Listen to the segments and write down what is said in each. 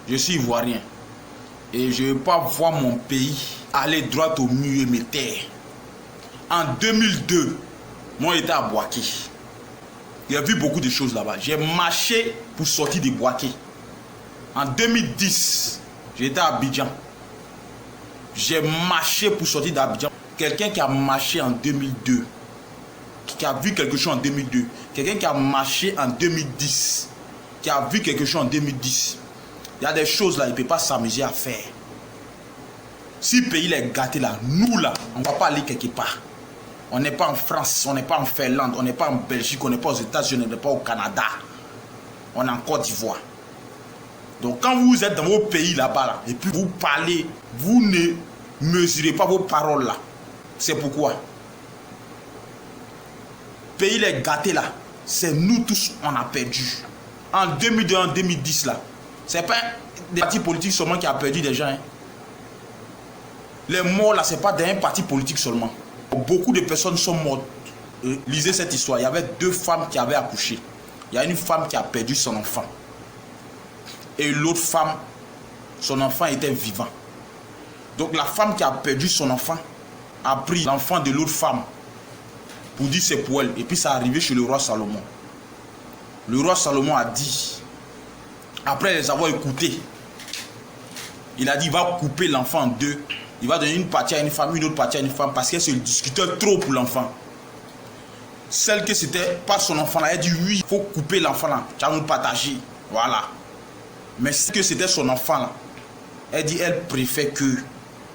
Je suis ivoirien. Et je ne veux pas voir mon pays aller droit au mur et me taire. En 2002, moi j'étais à Bouaké. J'ai vu beaucoup de choses là-bas. J'ai marché pour sortir de Bouaké. En 2010, j'étais à Abidjan. J'ai marché pour sortir d'Abidjan. Quelqu'un qui a marché en 2002, qui a vu quelque chose en 2002, quelqu'un qui a marché en 2010, qui a vu quelque chose en 2010, il y a des choses là, il ne peut pas s'amuser à faire. Si le pays est gâté là, nous là, on ne va pas aller quelque part. On n'est pas en France, on n'est pas en Finlande, on n'est pas en Belgique, on n'est pas aux États-Unis, on n'est pas au Canada. On est en Côte d'Ivoire. Donc quand vous êtes dans vos pays là-bas, là, et puis vous parlez, vous ne mesurez pas vos paroles là. C'est pourquoi. Le pays est gâté là, c'est nous tous on a perdu. En 2002, en 2010 là, c'est pas des partis politiques seulement qui a perdu des gens. Hein. Les morts là, c'est pas d'un parti politique seulement. Beaucoup de personnes sont mortes. Lisez cette histoire. Il y avait 2 femmes qui avaient accouché. Il y a une femme qui a perdu son enfant. Et l'autre femme, son enfant était vivant. Donc la femme qui a perdu son enfant a pris l'enfant de l'autre femme pour dire c'est pour elle. Et puis ça est arrivé chez le roi Salomon. Le roi Salomon a dit, après les avoir écoutés, il a dit il va couper l'enfant en 2. Il va donner une partie à une femme, une autre partie à une femme parce qu'elle se discutait trop pour l'enfant. Celle que c'était pas son enfant là, elle dit oui, il faut couper l'enfant là, tu vas nous partager. Voilà. Mais ce que c'était son enfant là, elle dit elle préfère que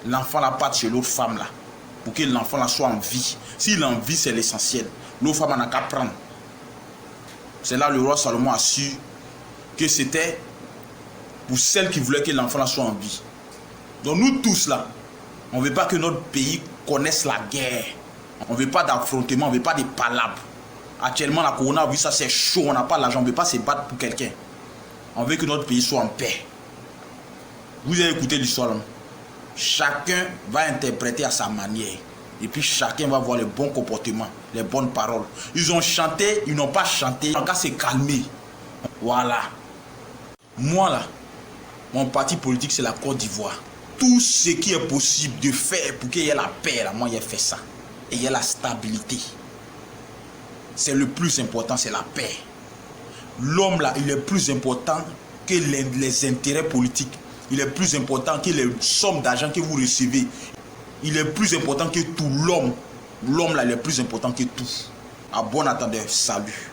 l'enfant là parte chez l'autre femme là pour que l'enfant là soit en vie. S'il est en vie, c'est l'essentiel. L'autre femme n'a qu'à prendre. C'est là le roi Salomon a su que c'était pour celle qui voulait que l'enfant là soit en vie. Donc nous tous là, on ne veut pas que notre pays connaisse la guerre. On ne veut pas d'affrontement, on ne veut pas de palabres. Actuellement, la coronavirus, ça c'est chaud, on n'a pas l'argent, on ne veut pas se battre pour quelqu'un. On veut que notre pays soit en paix. Vous avez écouté l'histoire là. Chacun va interpréter à sa manière. Et puis chacun va voir les bons comportements, les bonnes paroles. Ils ont chanté, ils n'ont pas chanté. On va se calmer. Voilà. Moi là, mon parti politique c'est la Côte d'Ivoire. Tout ce qui est possible de faire pour qu'il y ait la paix, là, moi j'ai fait ça. Et il y a la stabilité. C'est le plus important, c'est la paix. L'homme là, il est plus important que les intérêts politiques. Il est plus important que les sommes d'argent que vous recevez. Il est plus important que tout. L'homme là, il est plus important que tout. À bon attendeur, salut.